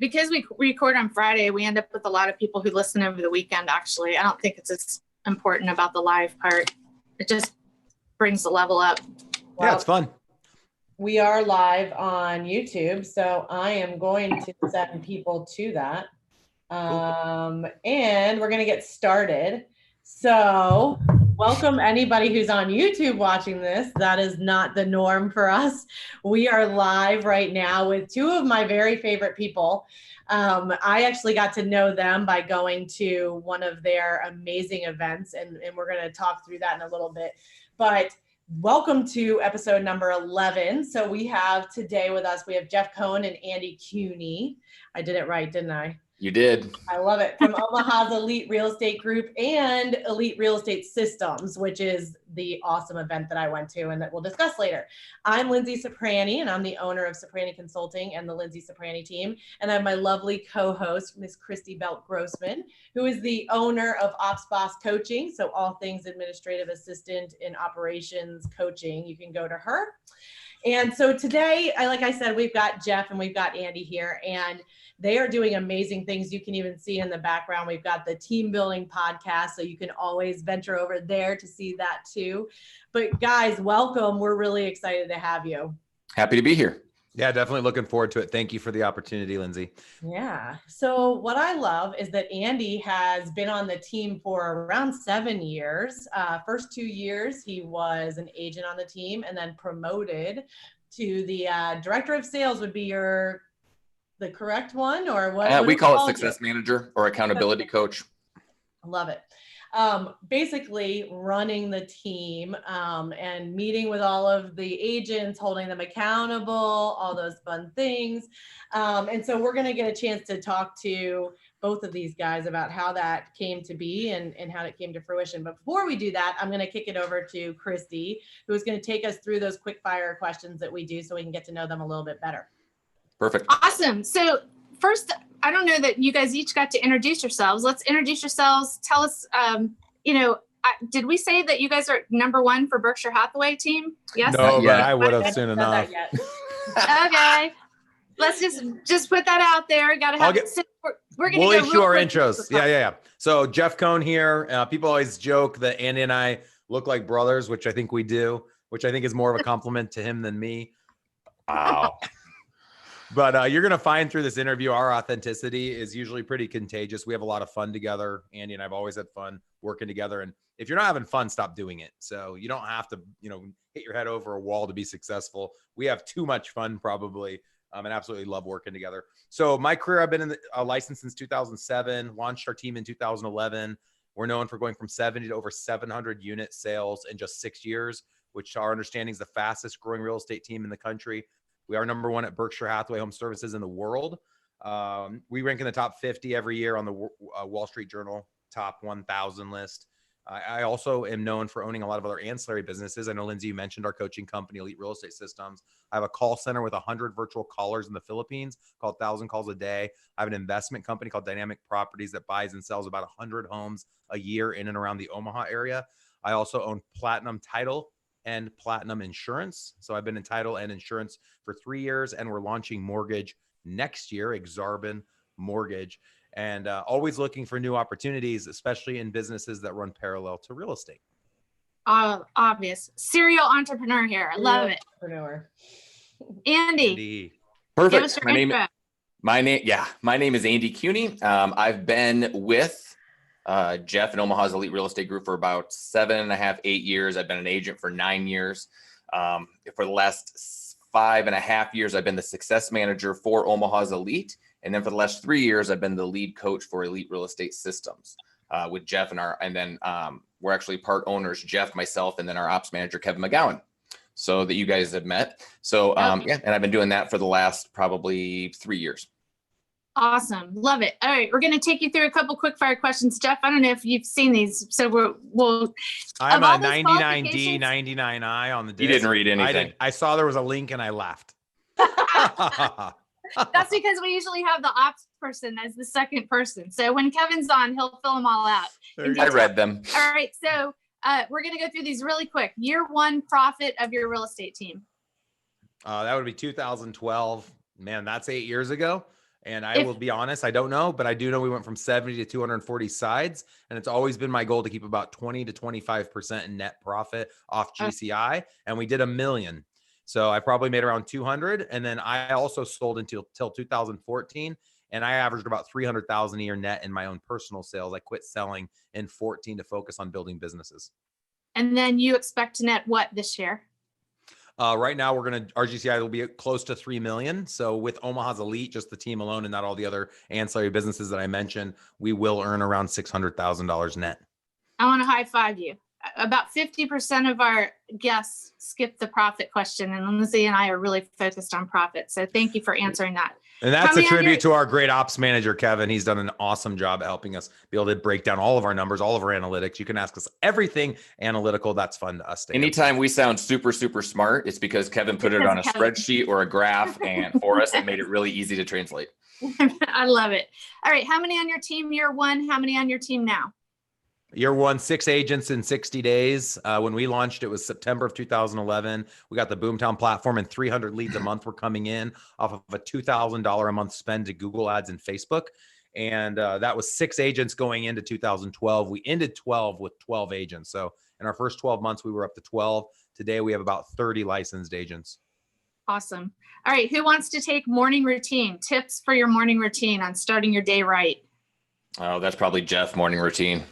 because we record on Friday, we end up with a lot of people who listen over the weekend, actually. I don't think it's as important about the live part. It just brings the level up. Yeah, it's fun. We are live on YouTube, so I am going to send people to that. And we're going to get started. So welcome anybody who's on YouTube watching this. That is not the norm for us. We are live right now with two of my very favorite people. I actually got to know them by going to one of their amazing events, and we're going to talk through that in a little bit. But welcome to episode number 11. So we have today with us, we have Jeff Cohn and Andy Kueny. I did it right, didn't I? You did. I love it. From Omaha's Elite Real Estate Group and Elite Real Estate Systems, which is the awesome event that I went to and that we'll discuss later. I'm Lindsay Soprani, and I'm the owner of Soprani Consulting and the Lindsay Soprani team. And I have my lovely co-host, Miss Christy Belt-Grossman, who is the owner of Ops Boss Coaching. So all things administrative assistant in operations coaching, you can go to her. And so today, like I said, we've got Jeff and we've got Andy here, and they are doing amazing things. You can even see in the background, we've got the team building podcast, so you can always venture over there to see that too. But guys, welcome. We're really excited to have you. Happy to be here. Yeah, definitely looking forward to it. Thank you for the opportunity, Lindsay. Yeah. So what I love is that Andy has been on the team for around 7 years. First 2 years, he was an agent on the team and then promoted to the director of sales would be the correct one, or what? We call it success manager or accountability coach. I love it. Basically running the team and meeting with all of the agents, holding them accountable, all those fun things. And so we're going to get a chance to talk to both of these guys about how that came to be and how it came to fruition. But before we do that, I'm going to kick it over to Christy, who is going to take us through those quick fire questions that we do so we can get to know them a little bit better. Perfect. Awesome. So first, I don't know that you guys each got to introduce yourselves. Let's introduce yourselves. Tell us, did we say that you guys are number one for Berkshire Hathaway team? Yes. No, but I would have soon enough. Okay. Let's just put that out there. Got to have. We'll issue our intros. Yeah. So Jeff Cohn here. People always joke that Andy and I look like brothers, which I think we do, which I think is more of a compliment to him than me. Wow. But you're going to find through this interview, our authenticity is usually pretty contagious. We have a lot of fun together. Andy and I've always had fun working together. And if you're not having fun, stop doing it. So you don't have to, hit your head over a wall to be successful. We have too much fun probably and absolutely love working together. So my career, I've been in a license since 2007, launched our team in 2011. We're known for going from 70 to over 700 unit sales in just 6 years, which to our understanding is the fastest growing real estate team in the country. We are number one at Berkshire Hathaway Home Services in the world. We rank in the top 50 every year on the Wall Street Journal top 1,000 list. I also am known for owning a lot of other ancillary businesses. I know, Lindsay, you mentioned our coaching company, Elite Real Estate Systems. I have a call center with 100 virtual callers in the Philippines called 1,000 calls a day. I have an investment company called Dynamic Properties that buys and sells about 100 homes a year in and around the Omaha area. I also own Platinum Title and Platinum Insurance. So I've been in title and insurance for 3 years, and we're launching mortgage next year, Exarban Mortgage, and always looking for new opportunities, especially in businesses that run parallel to real estate. Obvious. Serial entrepreneur here. I love it. Entrepreneur. Andy. Perfect. My name is Andy Kueny. I've been with Jeff and Omaha's Elite Real Estate Group for about 7.5, 8 years. I've been an agent for 9 years. For the last 5.5 years, I've been the success manager for Omaha's Elite. And then for the last 3 years, I've been the lead coach for Elite Real Estate Systems with Jeff and then we're actually part owners, Jeff, myself, and then our ops manager, Kevin McGowan. So that you guys have met. So and I've been doing that for the last probably 3 years. Awesome. Love it. All right. We're going to take you through a couple quick fire questions. Jeff, I don't know if you've seen these. So we'll I'm a 99D, 99I on the disc. You didn't read anything. I saw there was a link and I laughed. That's because we usually have the ops person as the second person. So when Kevin's on, he'll fill them all out. I read them. All right. So we're going to go through these really quick. Year one profit of your real estate team. That would be 2012. Man, that's 8 years ago. And I will be honest, I don't know, but I do know we went from 70 to 240 sides. And it's always been my goal to keep about 20 to 25% in net profit off GCI. And we did $1 million. So I probably made around 200. And then I also sold until 2014. And I averaged about 300,000 a year net in my own personal sales. I quit selling in 14 to focus on building businesses. And then you expect to net what this year? Right now, our GCI will be close to 3 million. So with Omaha's Elite, just the team alone and not all the other ancillary businesses that I mentioned, we will earn around $600,000 net. I want to high five you. About 50% of our guests skip the profit question, and Lindsay and I are really focused on profit. So thank you for answering that. And that's a tribute to our great ops manager, Kevin. He's done an awesome job helping us be able to break down all of our numbers, all of our analytics. You can ask us everything analytical. That's fun to us. Anytime we sound super, super smart, it's because Kevin put it on a spreadsheet or a graph and for us, it made it really easy to translate. I love it. All right. How many on your team year one? How many on your team now? Year one, 6 agents in 60 days. When we launched, it was September of 2011. We got the Boomtown platform and 300 leads a month were coming in off of a $2,000 a month spend to Google ads and Facebook. And that was 6 agents going into 2012. We ended 12 with 12 agents. So in our first 12 months, we were up to 12. Today, we have about 30 licensed agents. Awesome. All right. Who wants to take morning routine? Tips for your morning routine on starting your day right? Oh, that's probably Jeff, morning routine.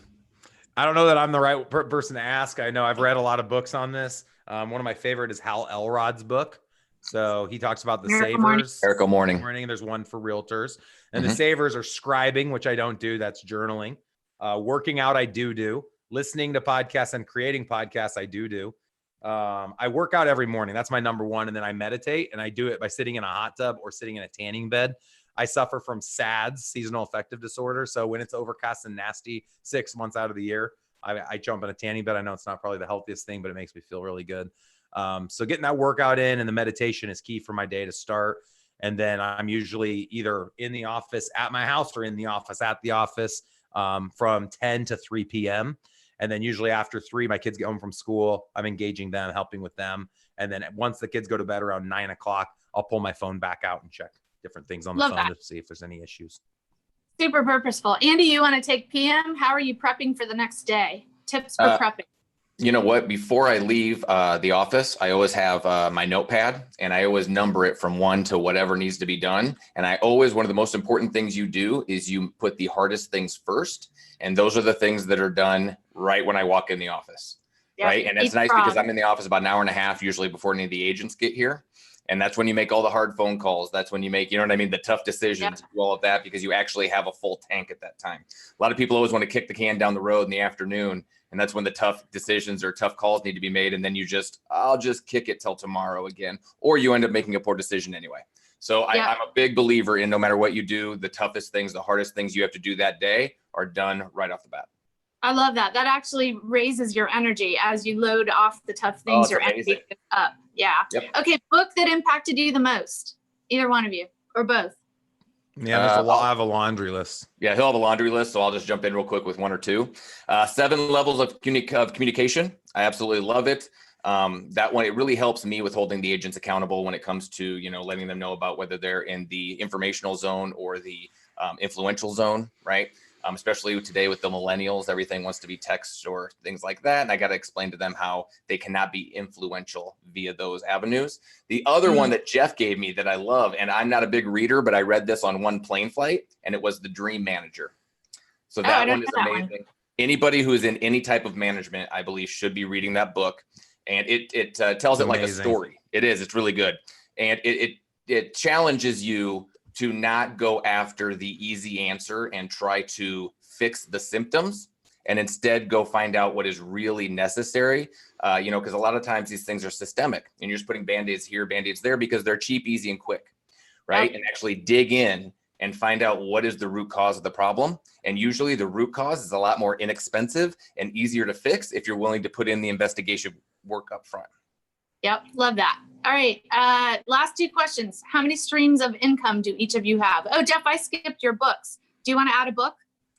I don't know that I'm the right person to ask. I know I've read a lot of books on this. One of my favorite is Hal Elrod's book. So he talks about the savers. Miracle morning. There's one for realtors. And the savers are scribing, which I don't do. That's journaling. Working out, I do. Listening to podcasts and creating podcasts, I do. I work out every morning. That's my number one. And then I meditate, and I do it by sitting in a hot tub or sitting in a tanning bed. I suffer from SADS, seasonal affective disorder. So when it's overcast and nasty 6 months out of the year, I jump in a tanning bed. I know it's not probably the healthiest thing, but it makes me feel really good. So getting that workout in and the meditation is key for my day to start. And then I'm usually either in the office at my house or in the office at the office from 10 to 3 p.m. And then usually after 3, my kids get home from school. I'm engaging them, helping with them. And then once the kids go to bed around 9 o'clock, I'll pull my phone back out and check different things on the phone to see if there's any issues. Super purposeful. Andy, you want to take PM? How are you prepping for the next day? Tips for prepping. You know what? Before I leave the office, I always have my notepad, and I always number it from 1 to whatever needs to be done. And one of the most important things you do is you put the hardest things first. And those are the things that are done right when I walk in the office. Yep. Right. And it's nice because I'm in the office about an hour and a half, usually before any of the agents get here. And that's when you make all the hard phone calls. That's when you make, you know what I mean? The tough decisions, do all of that, because you actually have a full tank at that time. A lot of people always want to kick the can down the road in the afternoon. And that's when the tough decisions or tough calls need to be made. And then I'll just kick it till tomorrow again, or you end up making a poor decision anyway. So I'm a big believer in no matter what you do, the toughest things, the hardest things you have to do that day are done right off the bat. I love that. That actually raises your energy as you load off the tough things. Your energy goes up. Yeah. Yep. Okay. Book that impacted you the most. Either one of you or both. Yeah, there's a lot. I have a laundry list. Yeah, he'll have a laundry list. So I'll just jump in real quick with 1 or 2. 7 levels of communication. I absolutely love it. That one, it really helps me with holding the agents accountable when it comes to, letting them know about whether they're in the informational zone or the influential zone, right? Especially today with the millennials, everything wants to be text or things like that. And I got to explain to them how they cannot be influential via those avenues. The other one that Jeff gave me that I love, and I'm not a big reader, but I read this on one plane flight, and it was The Dream Manager. So that one is amazing. Anybody who is in any type of management, I believe, should be reading that book. And it tells it like a story. It's really good. And it challenges you to not go after the easy answer and try to fix the symptoms, and instead go find out what is really necessary. Because a lot of times these things are systemic, and you're just putting Band-Aids here, Band-Aids there, because they're cheap, easy, and quick, right? And actually dig in and find out what is the root cause of the problem. And usually the root cause is a lot more inexpensive and easier to fix if you're willing to put in the investigation work up front. Yep. Love that. All right. Last 2 questions. How many streams of income do each of you have? Oh, Jeff, I skipped your books. Do you want to add a book?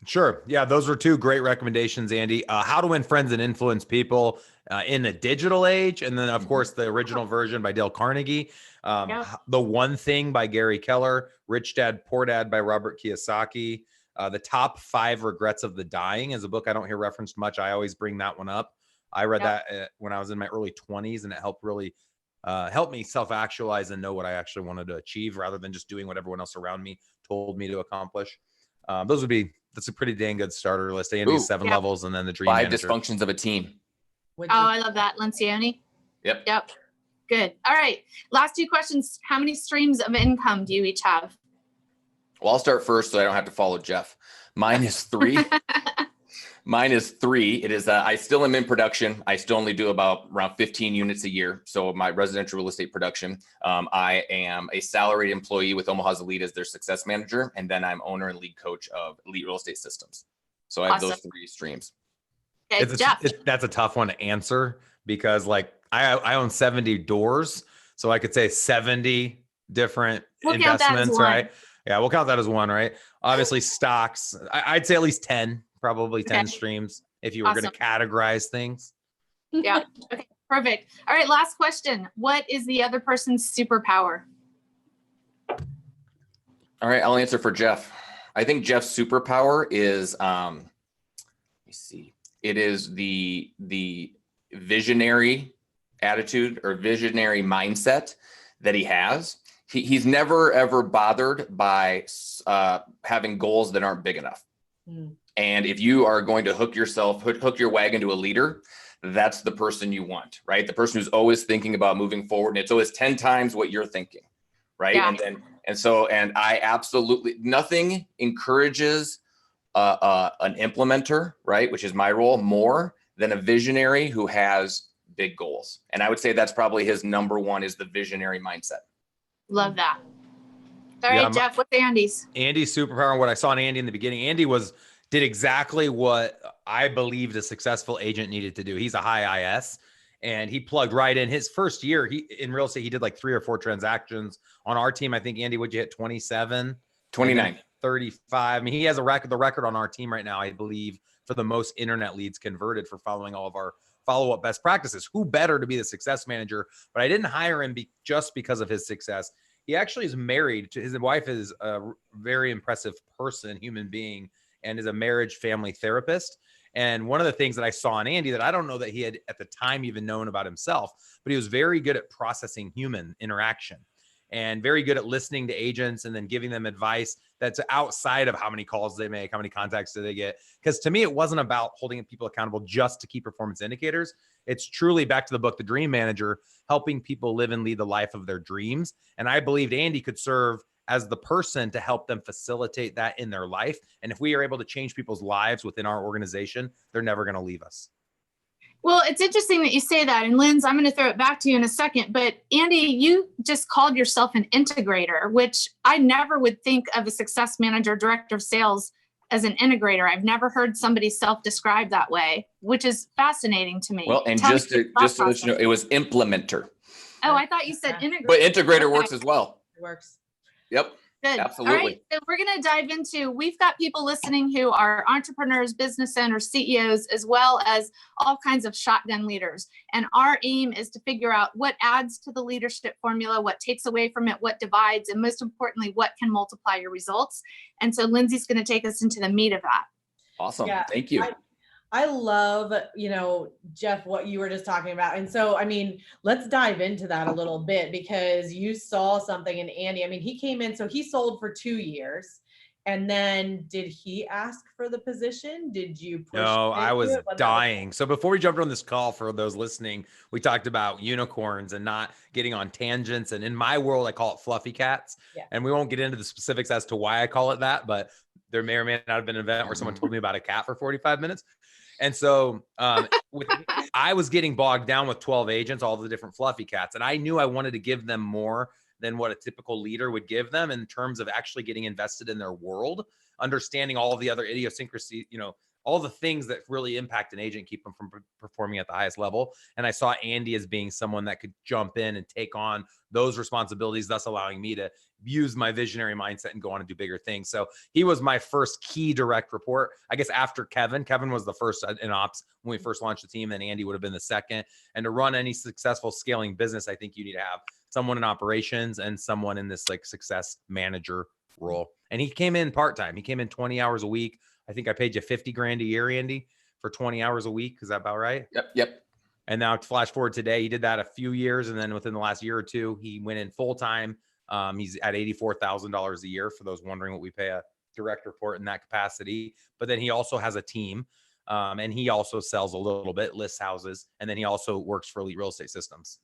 Sure. Yeah, those were 2 great recommendations, Andy. How to Win Friends and Influence People. in a digital age. And then, of course, the original version by Dale Carnegie. The One Thing by Gary Keller, Rich Dad, Poor Dad by Robert Kiyosaki. The Top 5 Regrets of the Dying is a book I don't hear referenced much. I always bring that one up. I read that when I was in my early 20s, and it helped really help me self-actualize and know what I actually wanted to achieve rather than just doing what everyone else around me told me to accomplish. That's a pretty dang good starter list. Andy's 7 levels, and then the Dream 5 Manager. Dysfunctions of a Team. I love that. Lencioni. Yep. Good. All right. Last 2 questions. How many streams of income do you each have? Well, I'll start first so I don't have to follow Jeff. Mine is 3. Mine is 3. It is, I still am in production. I still only do about around 15 units a year. So my residential real estate production, I am a salaried employee with Omaha's Elite as their success manager. And then I'm owner and lead coach of Elite Real Estate Systems. So I have those 3 streams. Okay, Jeff. That's a tough one to answer because like I own 70 doors. So I could say 70 different investments, right? Yeah, we'll count that as one, right? Obviously stocks. I'd say at least 10. Probably 10 streams if you were going to categorize things. Yeah. Okay. Perfect. All right. Last question. What is the other person's superpower? All right. I'll answer for Jeff. I think Jeff's superpower is, let me see. It is the visionary attitude or visionary mindset that he has. He's never, ever bothered by having goals that aren't big enough. And if you are going to hook your wagon to a leader, that's the person you want, right? The person who's always thinking about moving forward. And it's always 10 times what you're thinking, right? Yeah. And I absolutely, nothing encourages an implementer, right? Which is my role more than a visionary who has big goals. And I would say that's probably his number one is the visionary mindset. Love that. All right, Jeff, what's Andy's? Andy's superpower, and what I saw in Andy in the beginning, Andy did exactly what I believed a successful agent needed to do. He's a high IS, and he plugged right in. His first year in real estate, he did like 3 or 4 transactions. On our team, I think, Andy, would you hit 27? 29. 35. I mean, he has the record on our team right now, I believe, for the most internet leads converted for following all of our follow-up best practices. Who better to be the success manager? But I didn't hire him just because of his success. He actually is married to his wife is a very impressive person, human being, and is a marriage family therapist. And one of the things that I saw in Andy that I don't know that he had at the time even known about himself, but he was very good at processing human interaction and very good at listening to agents and then giving them advice that's outside of how many calls they make, how many contacts do they get. Because to me, it wasn't about holding people accountable just to key performance indicators. It's truly back to the book, The Dream Manager, helping people live and lead the life of their dreams. And I believed Andy could serve as the person to help them facilitate that in their life. And if we are able to change people's lives within our organization, they're never going to leave us. Well, it's interesting that you say that. And Linz, I'm going to throw it back to you in a second. But Andy, you just called yourself an integrator, which I never would think of a success manager, director of sales as an integrator. I've never heard somebody self-describe that way, which is fascinating to me. Well, and just to let you know, it was implementer. Oh, I thought you said integrator. But integrator works as well. It works. Yep. Good. Absolutely. All right. So we're going to dive into, we've got people listening who are entrepreneurs, business owners, CEOs, as well as all kinds of shotgun leaders. And our aim is to figure out what adds to the leadership formula, what takes away from it, what divides, and most importantly, what can multiply your results. And so Lindsay's going to take us into the meat of that. Awesome. Yeah, thank you. I love, Jeff, what you were just talking about. And so, I mean, let's dive into that a little bit because you saw something in Andy. I mean, he came in, so he sold for 2 years. And then did he ask for the position? Did you push? No, I was dying. So before we jumped on this call, for those listening, we talked about unicorns and not getting on tangents. And in my world, I call it fluffy cats. Yeah. And we won't get into the specifics as to why I call it that, but there may or may not have been an event where someone told me about a cat for 45 minutes. And so I was getting bogged down with 12 agents, all the different fluffy cats. And I knew I wanted to give them more than what a typical leader would give them in terms of actually getting invested in their world, understanding all of the other idiosyncrasy, all the things that really impact an agent, keep them from performing at the highest level. And I saw Andy as being someone that could jump in and take on those responsibilities, thus allowing me to use my visionary mindset and go on and do bigger things. So he was my first key direct report, I guess, after Kevin. Kevin was the first in ops when we first launched the team, and Andy would have been the second. And to run any successful scaling business, I think you need to have someone in operations and someone in this like success manager role. And he came in part-time. He came in 20 hours a week. I think I paid you 50 grand a year, Andy, for 20 hours a week. Is that about right? Yep. And now flash forward today, he did that a few years. And then within the last year or two, he went in full-time. He's at $84,000 a year, for those wondering what we pay a direct report in that capacity. But then he also has a team, and he also sells a little bit, lists houses. And then he also works for Elite Real Estate Systems.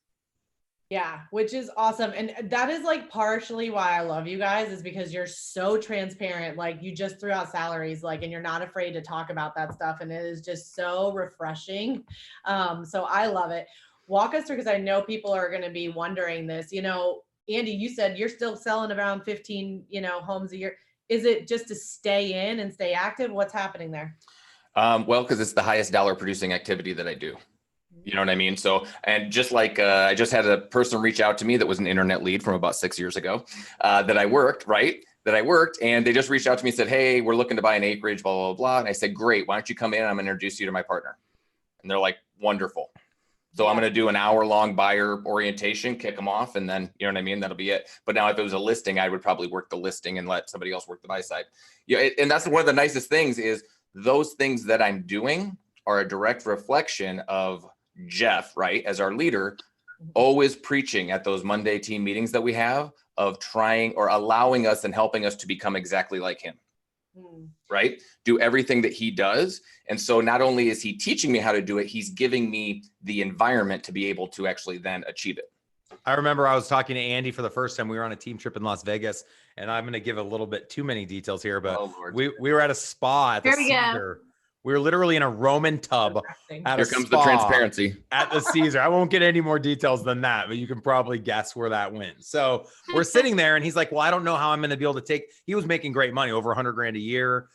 Yeah, which is awesome. And that is like partially why I love you guys, is because you're so transparent. Like you just threw out salaries, like, and you're not afraid to talk about that stuff. And it is just so refreshing. So I love it. Walk us through, because I know people are going to be wondering this. You know, Andy, you said you're still selling around 15, homes a year. Is it just to stay in and stay active? What's happening there? Well, because it's the highest dollar producing activity that I do. You know what I mean? So, and just like I just had a person reach out to me that was an internet lead from about 6 years ago that I worked, and they just reached out to me and said, hey, we're looking to buy an acreage, blah, blah, blah. And I said, great, why don't you come in? I'm going to introduce you to my partner. And they're like, wonderful. So I'm going to do an hour-long buyer orientation, kick them off, and then, you know what I mean? That'll be it. But now if it was a listing, I would probably work the listing and let somebody else work the buy side. Yeah, and that's one of the nicest things is those things that I'm doing are a direct reflection of Jeff, right, as our leader, always preaching at those Monday team meetings that we have of trying or allowing us and helping us to become exactly like him, right? Do everything that he does. And so not only is he teaching me how to do it, he's giving me the environment to be able to actually then achieve it. I remember I was talking to Andy for the first time. We were on a team trip in Las Vegas, and I'm going to give a little bit too many details here, but we were at a spa at the Caesar. We were literally in a Roman tub at Here comes the transparency at the Caesar. I won't get any more details than that, but you can probably guess where that went. So we're sitting there and he's like, well, I don't know how I'm going to be able to he was making great money, over 100 grand a year.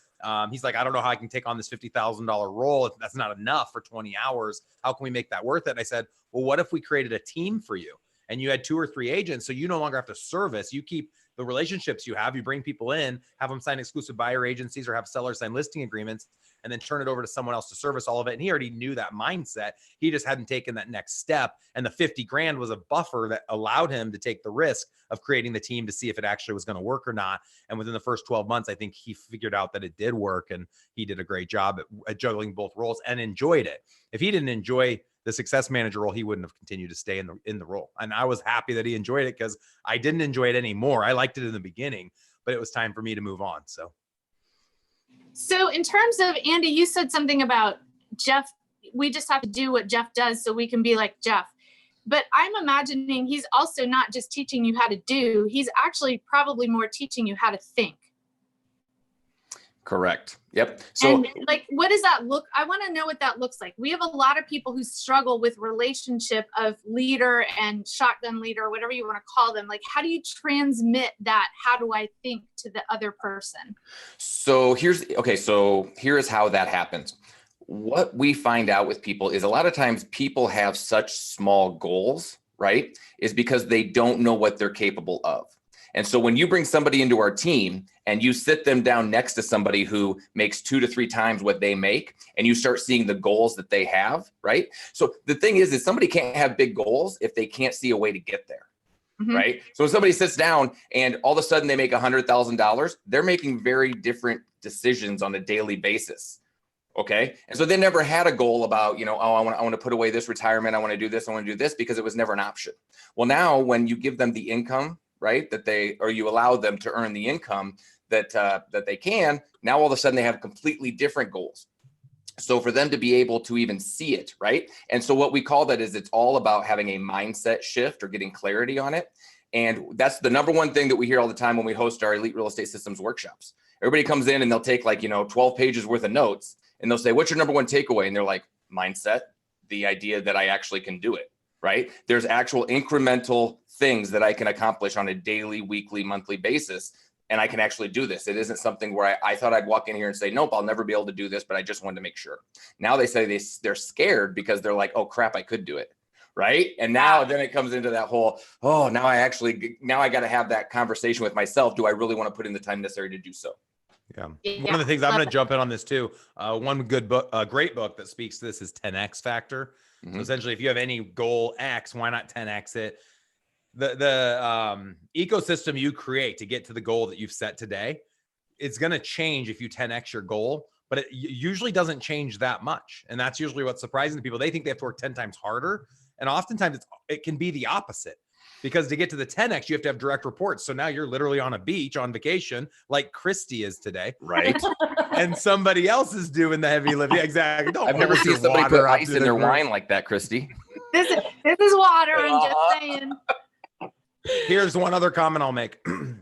He's like, I don't know how I can take on this $50,000 role. If that's not enough for 20 hours, how can we make that worth it? And I said, well, what if we created a team for you and you had 2 or 3 agents? So you no longer have to service. You keep the relationships you have, you bring people in, have them sign exclusive buyer agencies or have sellers sign listing agreements, and then turn it over to someone else to service all of it. And he already knew that mindset. He just hadn't taken that next step. And the 50 grand was a buffer that allowed him to take the risk of creating the team to see if it actually was going to work or not. And within the first 12 months, I think he figured out that it did work, and he did a great job at juggling both roles and enjoyed it. If he didn't enjoy the success manager role, he wouldn't have continued to stay in the role. And I was happy that he enjoyed it, because I didn't enjoy it anymore. I liked it in the beginning, but it was time for me to move on. So in terms of, Andy, you said something about Jeff, we just have to do what Jeff does so we can be like Jeff. But I'm imagining he's also not just teaching you how to do, he's actually probably more teaching you how to think. Correct. Yep. So and like, what does that look? I want to know what that looks like. We have a lot of people who struggle with relationship of leader and shotgun leader, or whatever you want to call them. Like, how do you transmit that? How do I think to the other person? So here is how that happens. What we find out with people is a lot of times people have such small goals, right? Is because they don't know what they're capable of. And so when you bring somebody into our team and you sit them down next to somebody who makes 2 to 3 times what they make, and you start seeing the goals that they have, right? So the thing is somebody can't have big goals if they can't see a way to get there, right? So when somebody sits down and all of a sudden they make $100,000, they're making very different decisions on a daily basis. Okay. And so they never had a goal about, I want to put away this retirement. I want to do this. I want to do this, because it was never an option. Well, now when you give them the income, right, or you allow them to earn the income that they can, now all of a sudden they have completely different goals. So for them to be able to even see it, right? And so what we call that is it's all about having a mindset shift or getting clarity on it. And that's the number one thing that we hear all the time when we host our Elite Real Estate Systems workshops. Everybody comes in and they'll take 12 pages worth of notes, and they'll say, what's your number one takeaway? And they're like, mindset, the idea that I actually can do it, right? There's actual incremental things that I can accomplish on a daily, weekly, monthly basis and I can actually do this. It isn't something where I thought I'd walk in here and say, nope, I'll never be able to do this, but I just wanted to make sure. Now they say they're scared because they're like, oh crap, I could do it. Right. And now then it comes into that whole, oh, now I got to have that conversation with myself. Do I really want to put in the time necessary to do so? Yeah. One of the things I'm going to jump in on this too. One good book, a great book that speaks to this is 10X Factor. Mm-hmm. So essentially, if you have any goal X, why not 10X it? The ecosystem you create to get to the goal that you've set today, it's going to change if you 10X your goal, but it usually doesn't change that much. And that's usually what's surprising to people. They think they have to work 10 times harder. And oftentimes it can be the opposite, because to get to the 10X, you have to have direct reports. So now you're literally on a beach on vacation, like Christy is today. Right. And somebody else is doing the heavy lifting. Exactly. I've never seen somebody put ice in their wine like that, Christy. This is water. I'm just saying. Here's one other comment I'll make.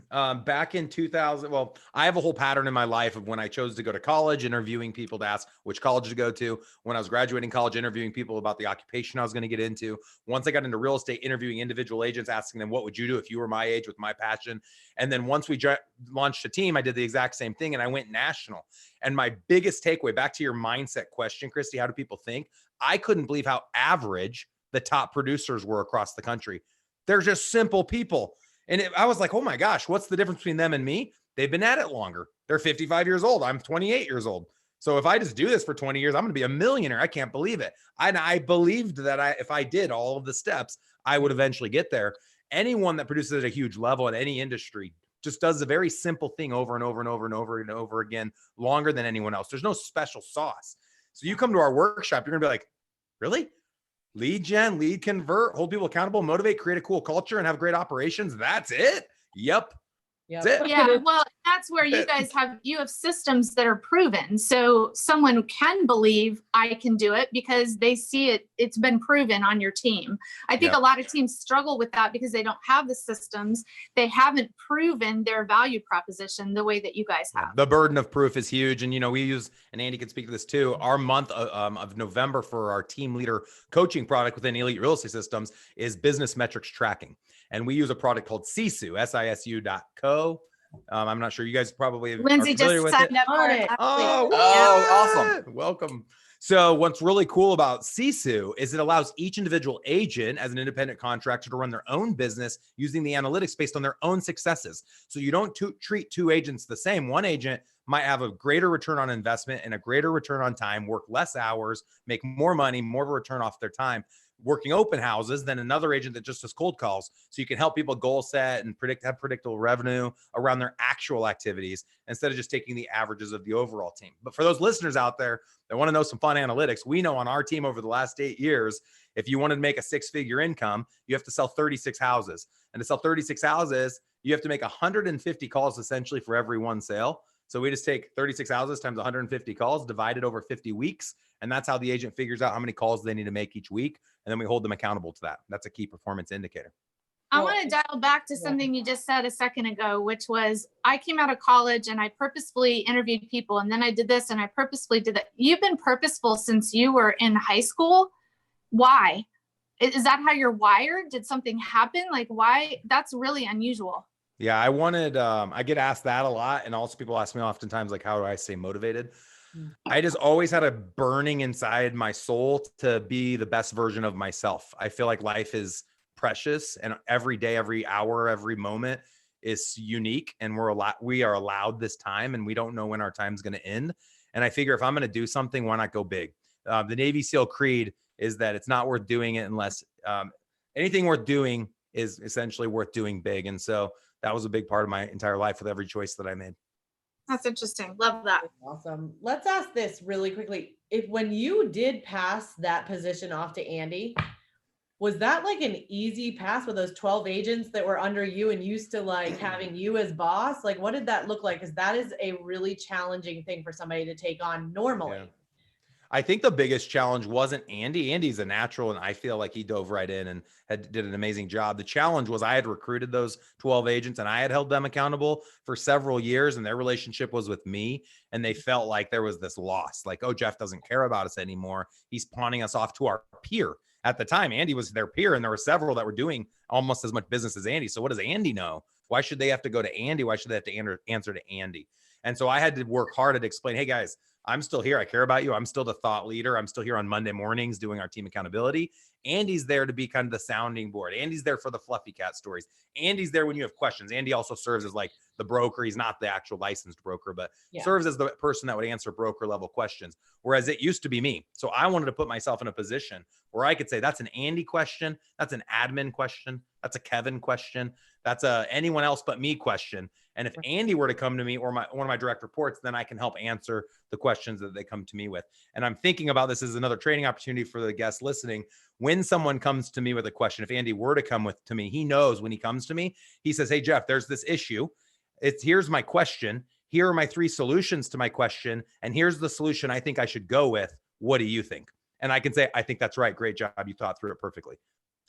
Back in 2000, well, I have a whole pattern in my life of when I chose to go to college, interviewing people to ask which college to go to. When I was graduating college, interviewing people about the occupation I was going to get into. Once I got into real estate, interviewing individual agents, asking them, what would you do if you were my age with my passion? And then once we launched a team, I did the exact same thing, and I went national. And my biggest takeaway, back to your mindset question, Christy, how do people think? I couldn't believe how average the top producers were across the country. They're just simple people. And I was like, oh my gosh, what's the difference between them and me? They've been at it longer. They're 55 years old. I'm 28 years old. So if I just do this for 20 years, I'm going to be a millionaire. I can't believe it. I believed that if I did all of the steps, I would eventually get there. Anyone that produces at a huge level in any industry just does a very simple thing over and over and over and over and over again, longer than anyone else. There's no special sauce. So you come to our workshop, you're going to be like, really? Lead gen, lead convert, hold people accountable, motivate, create a cool culture, and have great operations. That's it. Yep. That's it. Yeah. Well, that's where you guys have systems that are proven. So someone can believe I can do it because they see it. It's been proven on your team. I think a lot of teams struggle with that because they don't have the systems. They haven't proven their value proposition the way that you guys have. The burden of proof is huge. And, we use, and Andy can speak to this too, our month of November for our team leader coaching product within Elite Real Estate Systems is business metrics tracking. And we use a product called Sisu, SISU.co. I'm not sure you guys probably Lindsay just signed up for it. Awesome. Welcome. So what's really cool about Sisu is it allows each individual agent as an independent contractor to run their own business using the analytics based on their own successes. So you don't treat two agents the same. One agent might have a greater return on investment and a greater return on time, work less hours, make more money, more of a return off their time working open houses than another agent that just does cold calls. So you can help people goal set and have predictable revenue around their actual activities instead of just taking the averages of the overall team. But for those listeners out there that want to know some fun analytics, we know on our team over the last 8 years, if you wanted to make a 6-figure income, you have to sell 36 houses. And to sell 36 houses, you have to make 150 calls essentially for every one sale. So we just take 36 houses times 150 calls, divided over 50 weeks. And that's how the agent figures out how many calls they need to make each week. And then we hold them accountable to that. That's a key performance indicator. I want to dial back to something you just said a second ago, which was I came out of college and I purposefully interviewed people. And then I did this and I purposefully did that. You've been purposeful since you were in high school. Why? Is that how you're wired? Did something happen? Like why? That's really unusual. Yeah, I get asked that a lot. And also people ask me oftentimes, like, how do I stay motivated? I just always had a burning inside my soul to be the best version of myself. I feel like life is precious and every day, every hour, every moment is unique. And we are allowed this time and we don't know when our time's going to end. And I figure if I'm going to do something, why not go big? The Navy SEAL creed is that it's not worth doing it unless anything worth doing is essentially worth doing big. And so that was a big part of my entire life with every choice that I made. That's interesting. Love that. Awesome. Let's ask this really quickly. When you did pass that position off to Andy, was that like an easy pass with those 12 agents that were under you and used to like having you as boss? Like, what did that look like? Because that is a really challenging thing for somebody to take on normally. Yeah. I think the biggest challenge wasn't Andy. Andy's a natural, and I feel like he dove right in and did an amazing job. The challenge was I had recruited those 12 agents, and I had held them accountable for several years, and their relationship was with me, and they felt like there was this loss. Like, oh, Jeff doesn't care about us anymore. He's pawning us off to our peer. At the time, Andy was their peer, and there were several that were doing almost as much business as Andy. So what does Andy know? Why should they have to go to Andy? Why should they have to answer to Andy? And so I had to work hard to explain, hey guys, I'm still here. I care about you. I'm still the thought leader. I'm still here on Monday mornings doing our team accountability. Andy's there to be kind of the sounding board. Andy's there for the fluffy cat stories. Andy's there when you have questions. Andy also serves as like the broker. He's not the actual licensed broker, but serves as the person that would answer broker level questions. Whereas it used to be me. So I wanted to put myself in a position where I could say, that's an Andy question. That's an admin question. That's a Kevin question. That's a anyone else but me question. And if Andy were to come to me or one of my direct reports, then I can help answer the questions that they come to me with. And I'm thinking about this as another training opportunity for the guests listening. When someone comes to me with a question, if Andy were to come to me, he knows when he comes to me, he says, hey, Jeff, there's this issue. Here's my question. Here are my 3 solutions to my question. And here's the solution I think I should go with. What do you think? And I can say, I think that's right. Great job. You thought through it perfectly.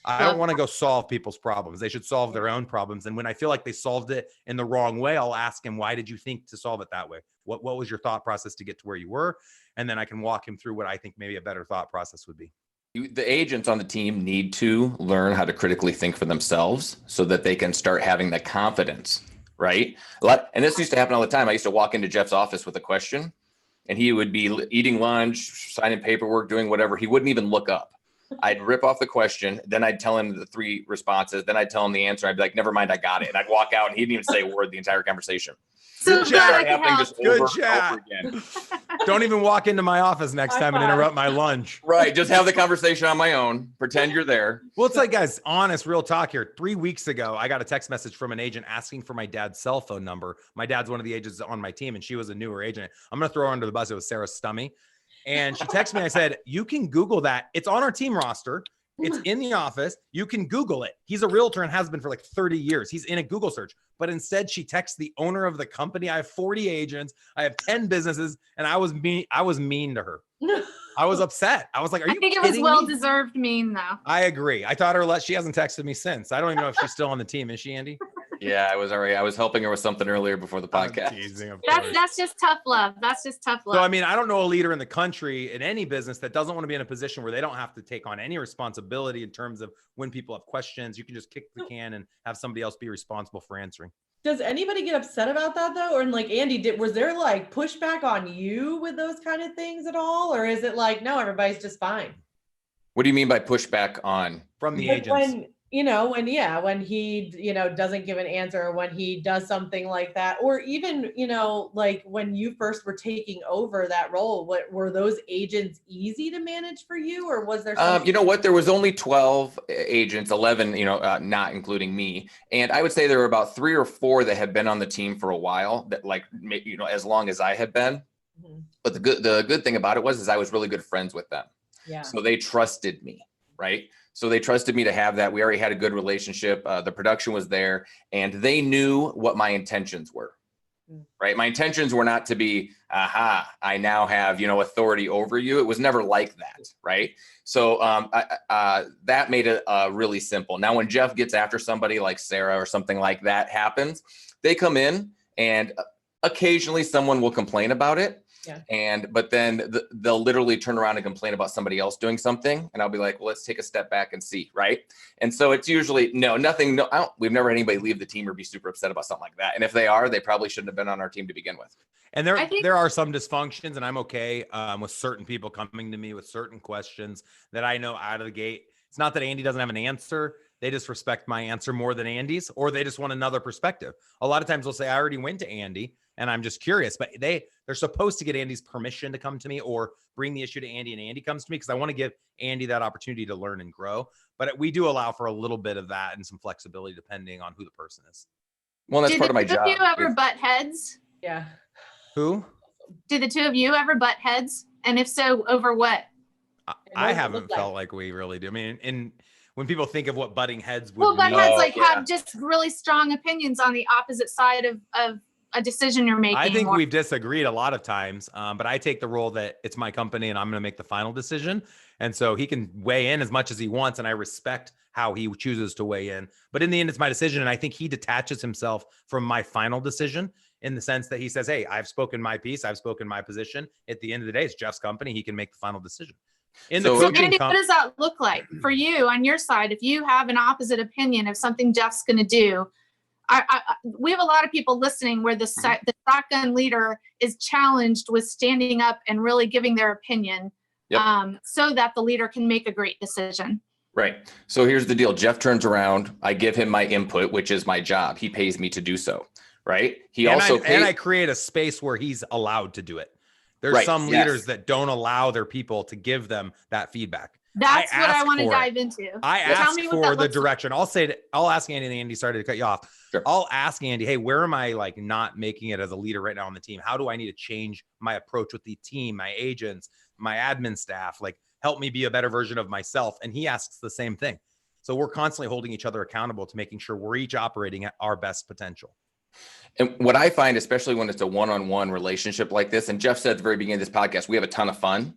I don't want to go solve people's problems. They should solve their own problems. And when I feel like they solved it in the wrong way, I'll ask him, why did you think to solve it that way? What was your thought process to get to where you were? And then I can walk him through what I think maybe a better thought process would be. The agents on the team need to learn how to critically think for themselves so that they can start having the confidence, right? And this used to happen all the time. I used to walk into Jeff's office with a question and he would be eating lunch, signing paperwork, doing whatever. He wouldn't even look up. I'd rip off the question. Then I'd tell him the 3 responses. Then I'd tell him the answer. I'd be like, never mind, I got it. And I'd walk out and he didn't even say a word the entire conversation. So glad I could help. Good job. Don't even walk into my office next time and interrupt my lunch. Right. Just have the conversation on my own. Pretend you're there. Well, it's like, guys, honest, real talk here. 3 weeks ago, I got a text message from an agent asking for my dad's cell phone number. My dad's one of the agents on my team, and she was a newer agent. I'm going to throw her under the bus. It was Sarah Stummy. And she texted me. I said, you can Google that. It's on our team roster. It's in the office. You can Google it. He's a realtor and has been for like 30 years. He's in a Google search. But instead, she texts the owner of the company. I have 40 agents. I have 10 businesses. And I was mean to her. I was upset. I was like, are you kidding me? I think it was well-deserved mean, though. I agree. I thought she hasn't texted me since. I don't even know if she's still on the team. Is she, Andy? Yeah, I was helping her with something earlier before the podcast. That's just tough love. That's just tough love. So, I mean, I don't know a leader in the country in any business that doesn't want to be in a position where they don't have to take on any responsibility in terms of when people have questions. You can just kick the can and have somebody else be responsible for answering. Does anybody get upset about that though? Or like Andy, was there like pushback on you with those kind of things at all? Or is it like, no, everybody's just fine? What do you mean by pushback on? From the Like agents? When he, doesn't give an answer, or when he does something like that, or even, like when you first were taking over that role, were those agents easy to manage for you, or was there something? You know what? There was only 12 agents, 11, not including me. And I would say there were about 3 or 4 that had been on the team for a while, that like, as long as I had been. Mm-hmm. But the good thing about it was I was really good friends with them. Yeah. So they trusted me, right? So they trusted me to have that. We already had a good relationship. The production was there, and they knew what my intentions were, right? My intentions were not to be, I now have, authority over you. It was never like that, right? So that made it really simple. Now, when Jeff gets after somebody like Sarah or something like that happens, they come in and occasionally someone will complain about it. Yeah. But then they'll literally turn around and complain about somebody else doing something. And I'll be like, well, let's take a step back and see. Right. And so it's usually we've never had anybody leave the team or be super upset about something like that. And if they are, they probably shouldn't have been on our team to begin with. And there are some dysfunctions, and I'm okay with certain people coming to me with certain questions that I know out of the gate. It's not that Andy doesn't have an answer. They just respect my answer more than Andy's, or they just want another perspective. A lot of times they'll say, I already went to Andy and I'm just curious, but they're supposed to get Andy's permission to come to me or bring the issue to Andy, and Andy comes to me because I want to give Andy that opportunity to learn and grow. But we do allow for a little bit of that and some flexibility depending on who the person is. Well, that's part of my job. Did you ever butt heads? Yeah. Who? Did the 2 of you ever butt heads? And if so, over what? I haven't felt like we really do. I mean, and when people think of what butting heads would butt heads have just really strong opinions on the opposite side of a decision you're making. I think we've disagreed a lot of times, but I take the role that it's my company and I'm going to make the final decision. And so he can weigh in as much as he wants, and I respect how he chooses to weigh in. But in the end, it's my decision. And I think he detaches himself from my final decision in the sense that he says, hey, I've spoken my piece. I've spoken my position. At the end of the day, it's Jeff's company. He can make the final decision. So Andy, what does that look like for you on your side? If you have an opposite opinion of something Jeff's going to do, we have a lot of people listening where the shotgun leader is challenged with standing up and really giving their opinion, so that the leader can make a great decision. Right. So here's the deal. Jeff turns around. I give him my input, which is my job. He pays me to do so. Right. And I create a space where he's allowed to do it. There's some leaders that don't allow their people to give them that feedback. That's what I want to dive into. I ask for the direction. I'll ask Andy, and Andy, sorry to cut you off. Sure. I'll ask Andy, hey, where am I like not making it as a leader right now on the team? How do I need to change my approach with the team, my agents, my admin staff? Like, help me be a better version of myself. And he asks the same thing. So we're constantly holding each other accountable to making sure we're each operating at our best potential. And what I find, especially when it's a one-on-one relationship like this, and Jeff said at the very beginning of this podcast, we have a ton of fun,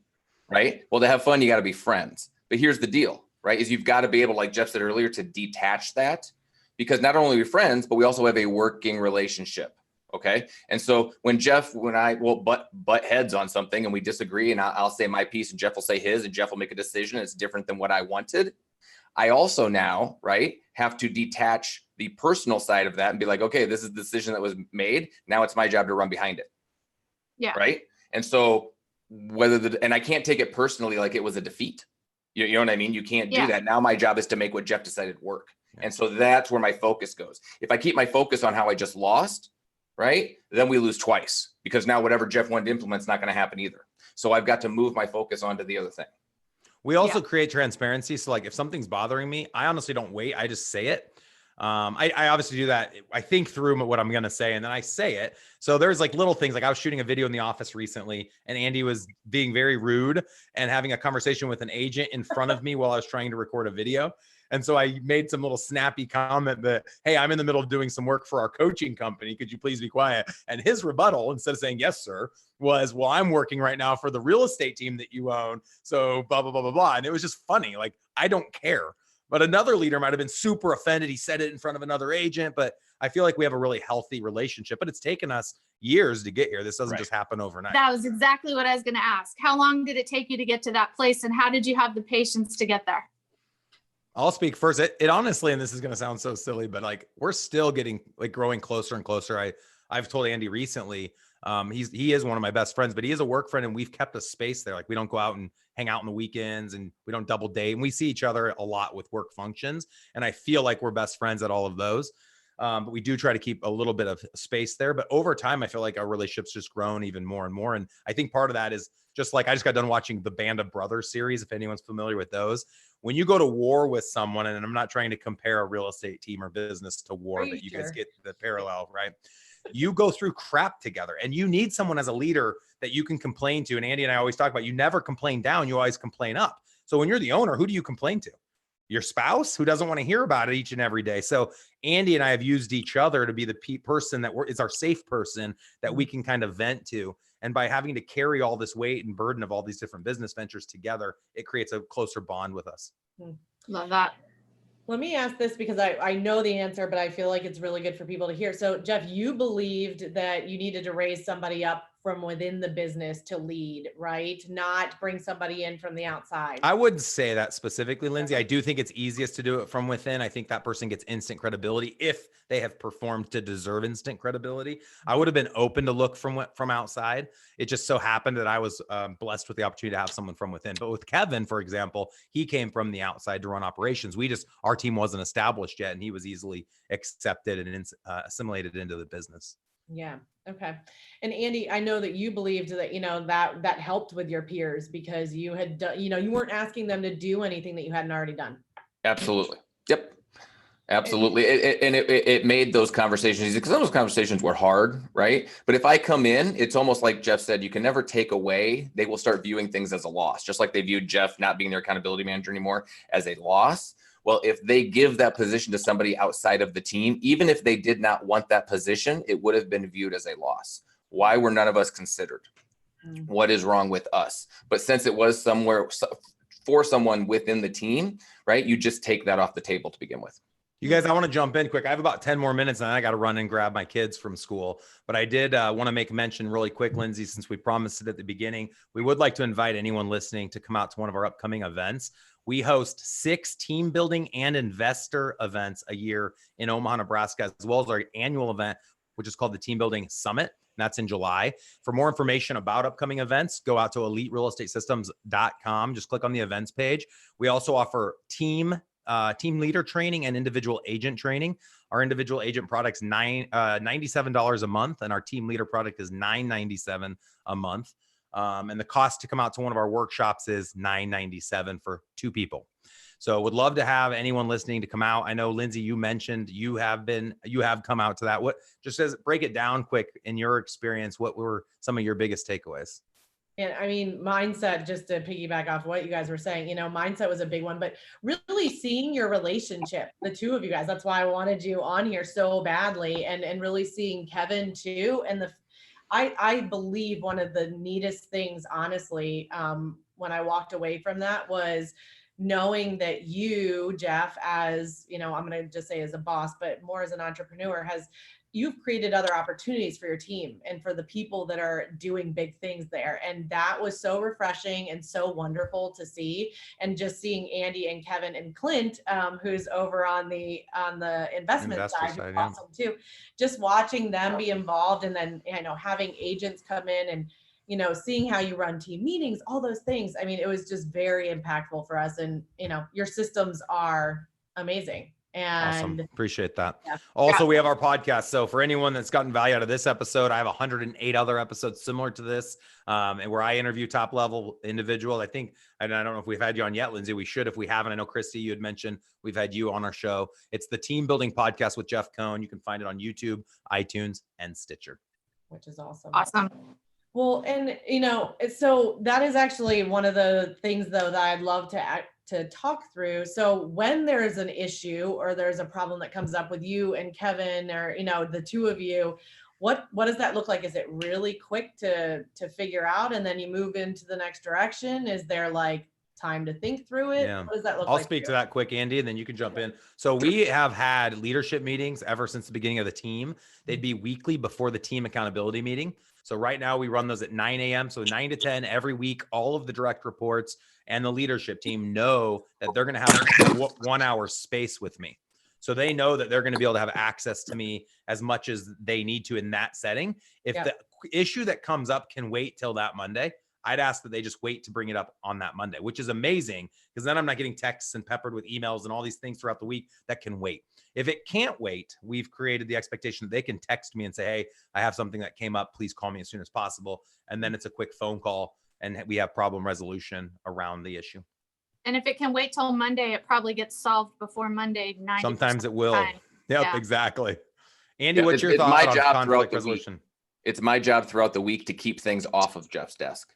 right? Well, to have fun, you got to be friends. But here's the deal, right? Is you've got to be able, like Jeff said earlier, to detach that, because not only are we friends, but we also have a working relationship. Okay. And so when I will butt heads on something and we disagree, and I'll say my piece and Jeff will say his, and Jeff will make a decision. It's different than what I wanted. I also now, right, have to detach the personal side of that and be like, okay, this is the decision that was made. Now it's my job to run behind it. Yeah. Right. And so and I can't take it personally like it was a defeat. You know what I mean? You can't do that. Now my job is to make what Jeff decided work. And so that's where my focus goes. If I keep my focus on how I just lost, right, then we lose twice, because now whatever Jeff wanted to implement is not going to happen either. So I've got to move my focus onto the other thing. We also create transparency. So like if something's bothering me, I honestly don't wait. I just say it. I obviously do that. I think through what I'm going to say, and then I say it. So there's like little things, like I was shooting a video in the office recently, and Andy was being very rude and having a conversation with an agent in front of me while I was trying to record a video. And so I made some little snappy comment that, hey, I'm in the middle of doing some work for our coaching company. Could you please be quiet? And his rebuttal, instead of saying, yes, sir, was, well, I'm working right now for the real estate team that you own. So blah, blah, blah, blah, blah. And it was just funny. Like, I don't care. But another leader might've been super offended. He said it in front of another agent, but I feel like we have a really healthy relationship, but it's taken us years to get here. This doesn't just happen overnight. That was exactly what I was going to ask. How long did it take you to get to that place, and how did you have the patience to get there? I'll speak first. It honestly, and this is going to sound so silly, but like we're still getting like growing closer and closer. I've told Andy recently, he is one of my best friends, but he is a work friend, and we've kept a space there. Like we don't go out and hang out on the weekends, and we don't double date, and we see each other a lot with work functions. And I feel like we're best friends at all of those. But we do try to keep a little bit of space there. But over time, I feel like our relationship's just grown even more and more. And I think part of that is just like I just got done watching the Band of Brothers series, if anyone's familiar with those. When you go to war with someone, and I'm not trying to compare a real estate team or business to war, but you guys get the parallel, right? You go through crap together, and you need someone as a leader that you can complain to. And Andy and I always talk about, you never complain down, you always complain up. So when you're the owner, who do you complain to? Your spouse, who doesn't want to hear about it each and every day. So Andy and I have used each other to be the person that is our safe person that we can kind of vent to. And by having to carry all this weight and burden of all these different business ventures together, it creates a closer bond with us. Love that. Let me ask this, because I know the answer, but I feel like it's really good for people to hear. So Jeff, you believed that you needed to raise somebody up from within the business to lead, right? Not bring somebody in from the outside. I wouldn't say that specifically, Lindsay. I do think it's easiest to do it from within. I think that person gets instant credibility if they have performed to deserve instant credibility. I would have been open to look from outside. It just so happened that I was blessed with the opportunity to have someone from within. But with Kevin, for example, he came from the outside to run operations. Our team wasn't established yet, and he was easily accepted and assimilated into the business. Yeah. Okay. And Andy, I know that you believed that, that helped with your peers, because you had done, you weren't asking them to do anything that you hadn't already done. Absolutely. Yep. Absolutely. It made those conversations easy, because some of those conversations were hard, right? But if I come in, it's almost like Jeff said, you can never take away. They will start viewing things as a loss, just like they viewed Jeff not being their accountability manager anymore as a loss. Well, if they give that position to somebody outside of the team, even if they did not want that position, it would have been viewed as a loss. Why were none of us considered? What is wrong with us? But since it was somewhere for someone within the team, right, you just take that off the table to begin with. You guys, I want to jump in quick. I have about 10 more minutes, and I got to run and grab my kids from school. But I did want to make a mention really quick, Lindsay, since we promised it at the beginning. We would like to invite anyone listening to come out to one of our upcoming events. We host 6 team building and investor events a year in Omaha, Nebraska, as well as our annual event, which is called the Team Building Summit. That's in July. For more information about upcoming events, go out to eliterealestatesystems.com. Just click on the events page. We also offer team leader training and individual agent training. Our individual agent product's $97 a month, and our team leader product is $997 a month. And the cost to come out to one of our workshops is $997 for 2 people. So would love to have anyone listening to come out. I know, Lindsay, you mentioned you have come out to that. What, just as break it down quick in your experience, what were some of your biggest takeaways? And I mean, mindset, just to piggyback off what you guys were saying, mindset was a big one, but really seeing your relationship, the 2 of you guys, that's why I wanted you on here so badly, and really seeing Kevin too. And I believe one of the neatest things, honestly, when I walked away from that was knowing that you, Jeff, as, I'm going to just say as a boss, but more as an entrepreneur, you've created other opportunities for your team and for the people that are doing big things there. And that was so refreshing and so wonderful to see. And just seeing Andy and Kevin and Clint, who's over on the investment side, who's awesome too. Just watching them be involved, and then, having agents come in and, seeing how you run team meetings, all those things. I mean, it was just very impactful for us. And, your systems are amazing. And awesome. Appreciate that. Yeah. Also, we have our podcast. So for anyone that's gotten value out of this episode, I have 108 other episodes similar to this, and where I interview top level individual. I think, and I don't know if we've had you on yet, Lindsay. We should, if we haven't. I know, Christy, you had mentioned we've had you on our show. It's the Team Building Podcast with Jeff Cohn. You can find it on YouTube, iTunes, and Stitcher. Which is awesome. Awesome. Well, and so that is actually one of the things, though, that I'd love to talk through. So when there's an issue or there's a problem that comes up with you and Kevin, or the 2 of you, what does that look like? Is it really quick to figure out, and then you move into the next direction? Is there like time to think through it? Yeah. What does that look I'll like? speak to that quick, Andy, and then you can jump in. So we have had leadership meetings ever since the beginning of the team. They'd be weekly before the team accountability meeting. So right now we run those at 9 a.m. So 9 to 10 every week. All of the direct reports and the leadership team know that they're going to have 1 hour space with me. So they know that they're going to be able to have access to me as much as they need to in that setting. If the issue that comes up can wait till that Monday, I'd ask that they just wait to bring it up on that Monday, which is amazing, because then I'm not getting texts and peppered with emails and all these things throughout the week that can wait. If it can't wait, we've created the expectation that they can text me and say, hey, I have something that came up. Please call me as soon as possible. And then it's a quick phone call and we have problem resolution around the issue. And if it can wait till Monday, it probably gets solved before Monday. Sometimes it will. Yep, Yeah. exactly. Andy, what's your thoughts on conflict resolution? It's my job throughout the week to keep things off of Jeff's desk.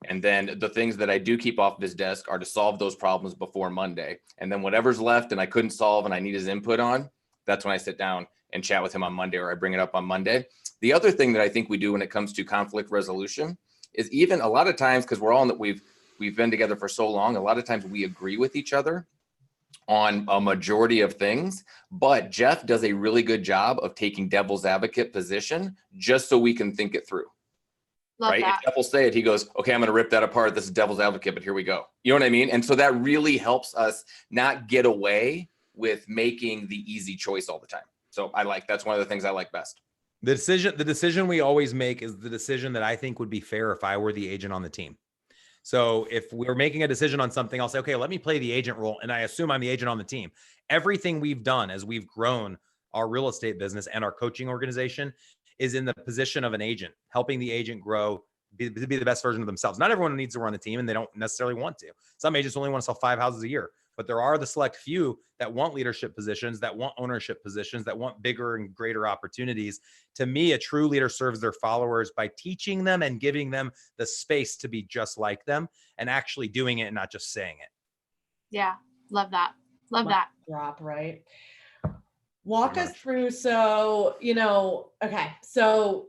And then the things that I do keep off of his desk are to solve those problems before Monday. And then whatever's left and I couldn't solve and I need his input on, that's when I sit down and chat with him on Monday, or I bring it up on Monday. The other thing that I think we do when it comes to conflict resolution is, even a lot of times, because we're all in that, we've been together for so long, a lot of times we agree with each other on a majority of things, but Jeff does a really good job of taking devil's advocate position just so we can think it through. Love right? that. If Jeff will say it, he goes, okay, I'm going to rip that apart. This is devil's advocate, but here we go. You know what I mean? And so that really helps us not get away with making the easy choice all the time. So that's one of the things I like best. The decision we always make is the decision that I think would be fair if I were the agent on the team. So if we're making a decision on something, I'll say, okay, let me play the agent role. And I assume I'm the agent on the team. Everything we've done as we've grown our real estate business and our coaching organization is in the position of an agent, helping the agent grow, be the best version of themselves. Not everyone needs to run a team and they don't necessarily want to. Some agents only want to sell 5 houses a year, but there are the select few that want leadership positions, that want ownership positions, that want bigger and greater opportunities. To me, a true leader serves their followers by teaching them and giving them the space to be just like them and actually doing it and not just saying it. Yeah. Love that. Love that. Drop, right? Walk us through. So, okay. So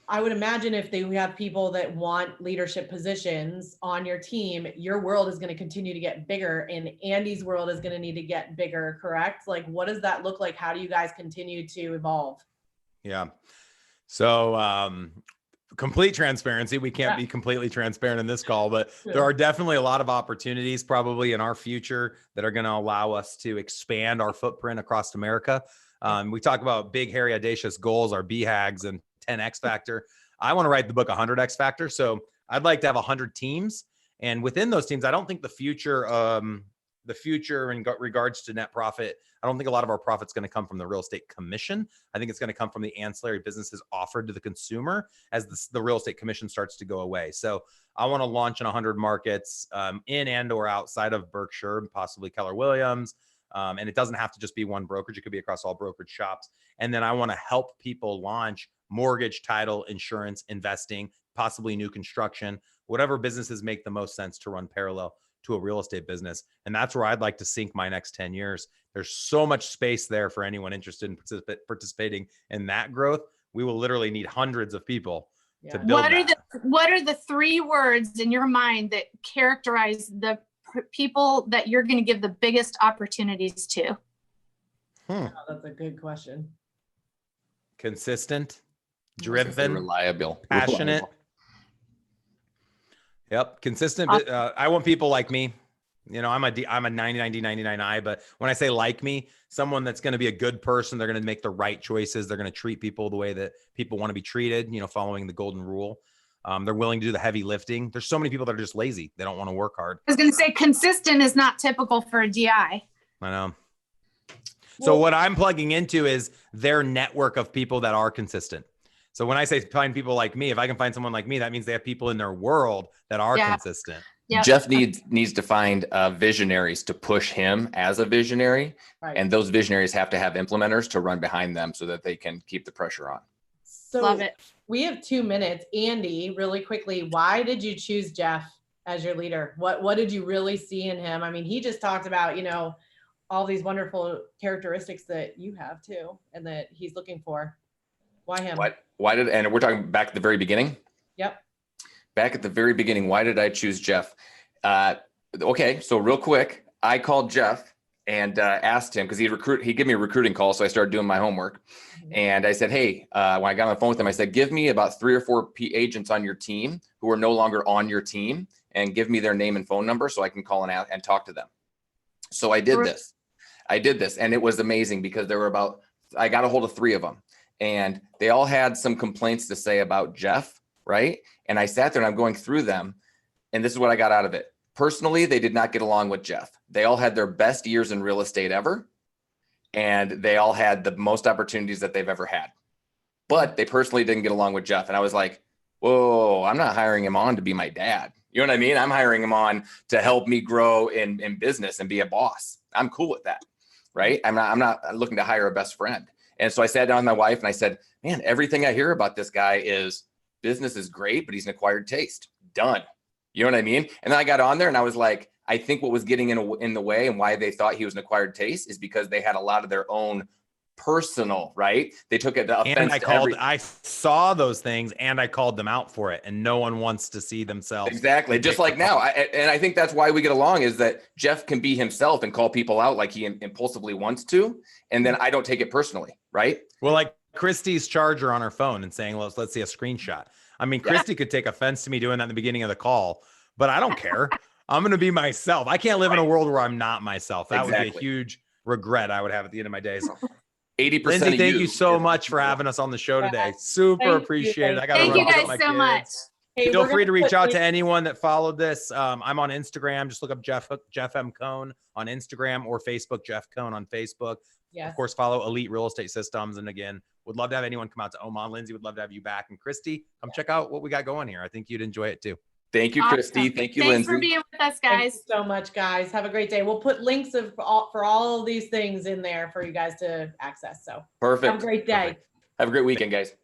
I would imagine if we have people that want leadership positions on your team, your world is going to continue to get bigger and Andy's world is going to need to get bigger, correct? Like, what does that look like? How do you guys continue to evolve? Yeah. So complete transparency. We can't be completely transparent in this call, but there are definitely a lot of opportunities probably in our future that are going to allow us to expand our footprint across America. We talk about big, hairy, audacious goals, our BHAGs and 10X factor. I want to write the book 100X factor. So I'd like to have 100 teams. And within those teams, I don't think the future in regards to net profit, I don't think a lot of our profit's going to come from the real estate commission. I think it's going to come from the ancillary businesses offered to the consumer as the real estate commission starts to go away. So I want to launch in 100 markets in and or outside of Berkshire, possibly Keller Williams. And it doesn't have to just be one brokerage. It could be across all brokerage shops. And then I want to help people launch mortgage, title, insurance, investing, possibly new construction, whatever businesses make the most sense to run parallel to a real estate business. And that's where I'd like to sink my next 10 years. There's so much space there for anyone interested in participating in that growth. We will literally need hundreds of people to build What are the 3 words in your mind that characterize the people that you're going to give the biggest opportunities to? Oh, that's a good question. Consistent, driven, reliable, passionate. Yep. Consistent. I want people like me. You know, I'm a 99I, but when I say like me, someone that's going to be a good person, they're going to make the right choices. They're going to treat people the way that people want to be treated, you know, following the golden rule. They're willing to do the heavy lifting. There's so many people that are just lazy. They don't want to work hard. I was going to say consistent is not typical for a DI. I know. So what I'm plugging into is their network of people that are consistent. So when I say find people like me, if I can find someone like me, that means they have people in their world that are consistent. Yep. Jeff needs to find visionaries to push him as a visionary. Right. And those visionaries have to have implementers to run behind them so that they can keep the pressure on. So love it. We have 2 minutes. Andy, really quickly, why did you choose Jeff as your leader? What did you really see in him? I mean, he just talked about, you know, all these wonderful characteristics that you have too, and that he's looking for. Why him? Why did, and we're talking back at the very beginning? Yep. Back at the very beginning, why did I choose Jeff? Okay, so real quick, I called Jeff and asked him, because he gave me a recruiting call, so I started doing my homework. And I said, hey, when I got on the phone with him, I said, give me about 3 or 4 agents on your team who are no longer on your team, and give me their name and phone number so I can call and talk to them. So I did this. And it was amazing because I got a hold of 3 of them. And they all had some complaints to say about Jeff, right? And I sat there and I'm going through them. And this is what I got out of it. Personally, they did not get along with Jeff. They all had their best years in real estate ever. And they all had the most opportunities that they've ever had. But they personally didn't get along with Jeff. And I was like, whoa, I'm not hiring him on to be my dad. You know what I mean? I'm hiring him on to help me grow in business and be a boss. I'm cool with that, right? I'm not looking to hire a best friend. And so I sat down with my wife and I said, man, everything I hear about this guy is business is great, but he's an acquired taste. Done. You know what I mean? And then I got on there and I was like, I think what was getting in the way and why they thought he was an acquired taste is because they had a lot of their own personal, right? They took it to offense. And I saw those things and I called them out for it, and no one wants to see themselves. Exactly. Just like now. And I think that's why we get along, is that Jeff can be himself and call people out like he impulsively wants to. And then I don't take it personally. Right. Well, like Christy's charger on her phone and saying, let's see a screenshot. I mean, Christy could take offense to me doing that in the beginning of the call, but I don't care. I'm going to be myself. I can't live in a world where I'm not myself. That would be a huge regret I would have at the end of my days. 80%. Lindsay, thank you so much for having us on the show today. Super appreciate it. I got thank you guys so much. Hey, feel free to reach out to anyone that followed this. I'm on Instagram. Just look up Jeff M. Cohn on Instagram or Facebook, Jeff Cohn on Facebook. Yes. Of course, follow Elite Real Estate Systems. And again, would love to have anyone come out to Omaha. Lindsay, would love to have you back. And Christy, come check out what we got going here. I think you'd enjoy it too. Thank you, Christy. Thank you, Lindsay. Thanks for being with us, guys. Thank you so much, guys. Have a great day. We'll put links for all of these things in there for you guys to access. So perfect. Have a great day. Perfect. Have a great weekend, guys.